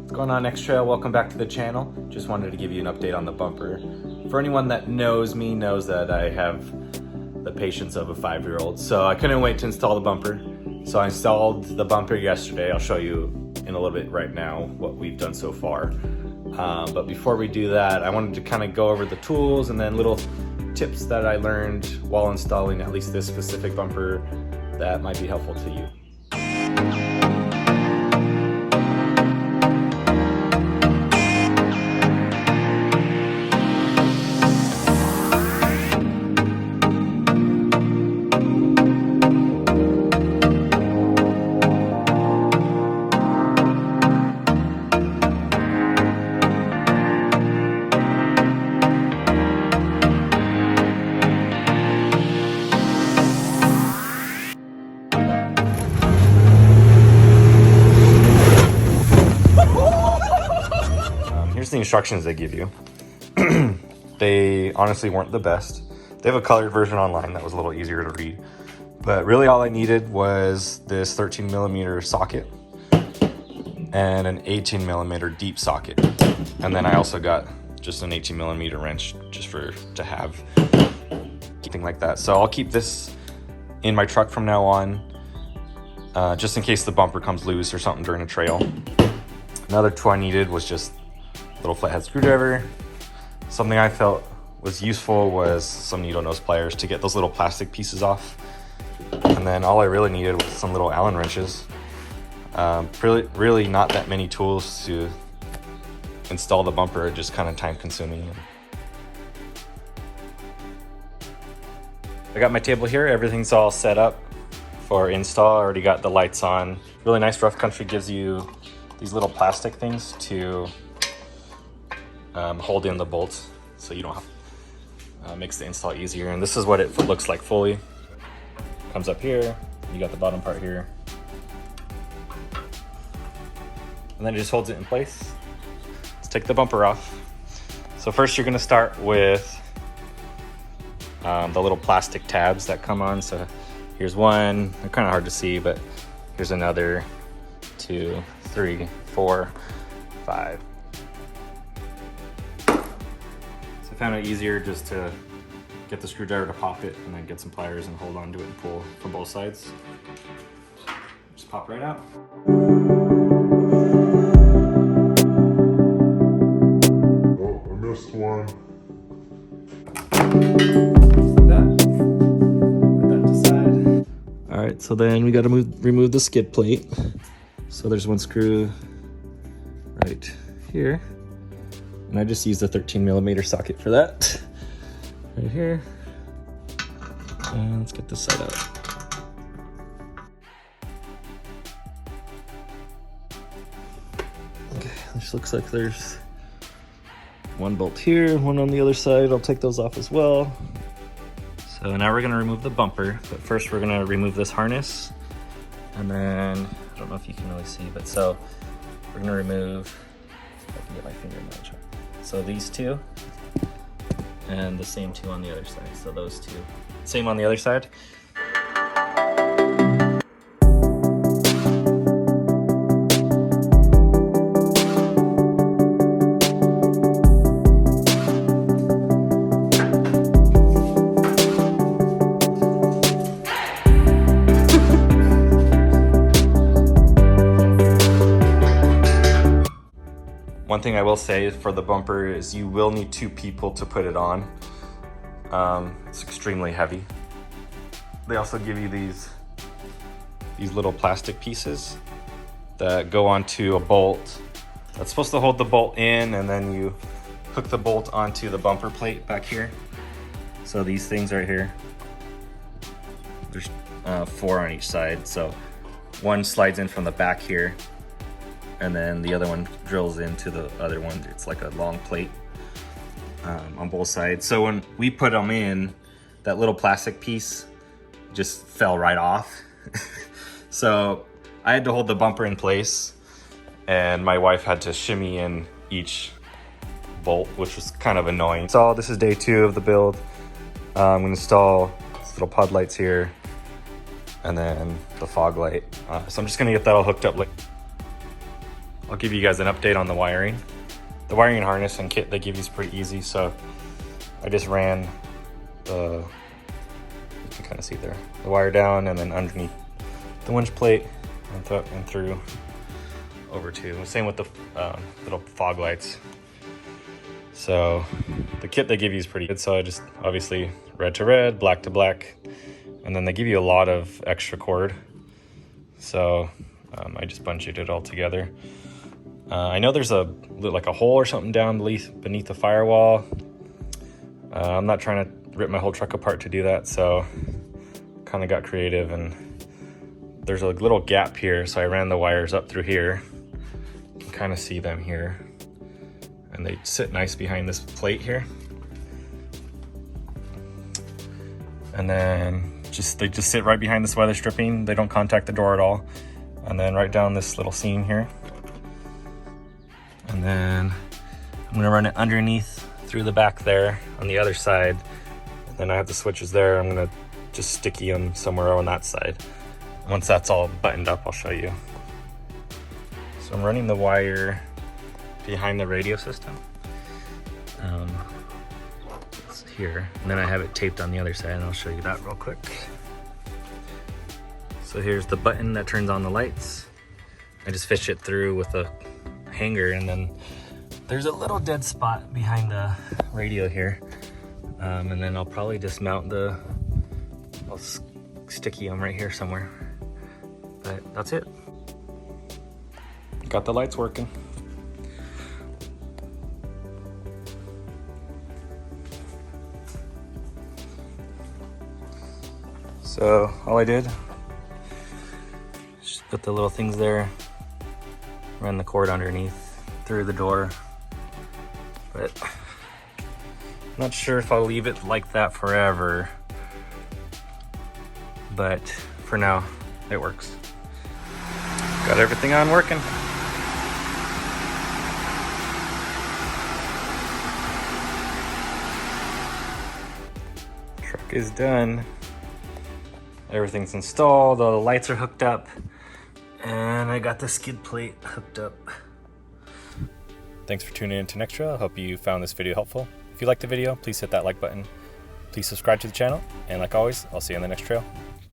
What's going on, X Trail? Welcome back to the channel. Just wanted to give you an update on the bumper. For anyone that knows me knows that I have the patience of a 5-year-old, so I couldn't wait to install the bumper. So I installed the bumper yesterday. I'll show you in a little bit right now what we've done so far. But before we do that, I wanted to kind of go over the tools and then little tips that I learned while installing at least this specific bumper that might be helpful to you. Here's the instructions they give you. They honestly weren't the best. They have a colored version online that was a little easier to read. But really all I needed was this 13mm socket and an 18mm deep socket. And then I also got just an 18mm wrench just to have something like that. So I'll keep this in my truck from now on, just in case the bumper comes loose or something during a trail. Another tool I needed was just little flathead screwdriver. Something I felt was useful was some needle nose pliers to get those little plastic pieces off. And then all I really needed was some little Allen wrenches. Really not that many tools to install the bumper, just kind of time consuming. I got my table here, everything's all set up for install. I already got the lights on. Really nice. Rough Country gives you these little plastic things to hold in the bolts so you don't have makes the install easier. And this is what it looks like fully. Comes up here, you got the bottom part here, and then it just holds it in place. Let's take the bumper off. So first you're going to start with the little plastic tabs that come on. So here's one, they're kind of hard to see, but here's another, 2, 3, 4, 5. I found it easier just to get the screwdriver to pop it and then get some pliers and hold on to it and pull from both sides. Just pop right out. Oh, I missed one. Like that. Put that to side. All right, so then we got to remove the skid plate. So there's one screw right here. And I just used a 13mm socket for that. Right here. And let's get this side out. Okay, this looks like there's one bolt here, one on the other side. I'll take those off as well. So now we're gonna remove the bumper, but first we're gonna remove this harness. And then, I don't know if you can really see, but so we're gonna remove, if I can get my finger in that chart. So these two, and the same two on the other side. So those two, same on the other side. One thing I will say for the bumper is you will need 2 people to put it on. It's extremely heavy. They also give you these little plastic pieces that go onto a bolt. That's supposed to hold the bolt in, and then you hook the bolt onto the bumper plate back here. So these things right here, there's 4 on each side. So one slides in from the back here, and then the other one drills into the other one. It's like a long plate on both sides. So when we put them in, that little plastic piece just fell right off. So I had to hold the bumper in place, and my wife had to shimmy in each bolt, which was kind of annoying. So this is day 2 of the build. I'm gonna install these little pod lights here, and then the fog light. So I'm just gonna get that all hooked up. I'll give you guys an update on the wiring. The wiring harness and kit they give you is pretty easy, so I just ran the, you can kind of see there, the wire down and then underneath the winch plate and through over to. Same with the little fog lights. So the kit they give you is pretty good. So I just obviously red to red, black to black, and then they give you a lot of extra cord. So I just bunged it all together. I know there's like a hole or something down beneath the firewall. I'm not trying to rip my whole truck apart to do that, so kind of got creative, and there's a little gap here, so I ran the wires up through here. You can kind of see them here, and they sit nice behind this plate here. And then they just sit right behind this weather stripping. They don't contact the door at all. And then right down this little seam here. And then I'm gonna run it underneath through the back there on the other side. And then I have the switches there. I'm gonna just sticky them somewhere on that side. Once that's all buttoned up, I'll show you. So I'm running the wire behind the radio system. It's here, and then I have it taped on the other side, and I'll show you that real quick. So here's the button that turns on the lights. I just fish it through with a hanger, and then there's a little dead spot behind the radio here. And then I'll probably just mount I'll sticky them right here somewhere. But that's it. Got the lights working. So all I did, just put the little things there, run the cord underneath through the door, but I'm not sure if I'll leave it like that forever, but for now it works. Got everything on working. Truck is done. Everything's installed, all the lights are hooked up, and I got the skid plate hooked up. Thanks for tuning in to Next Trail. I hope you found this video helpful. If you liked the video, please hit that like button. Please subscribe to the channel, and like always, I'll see you on the next trail.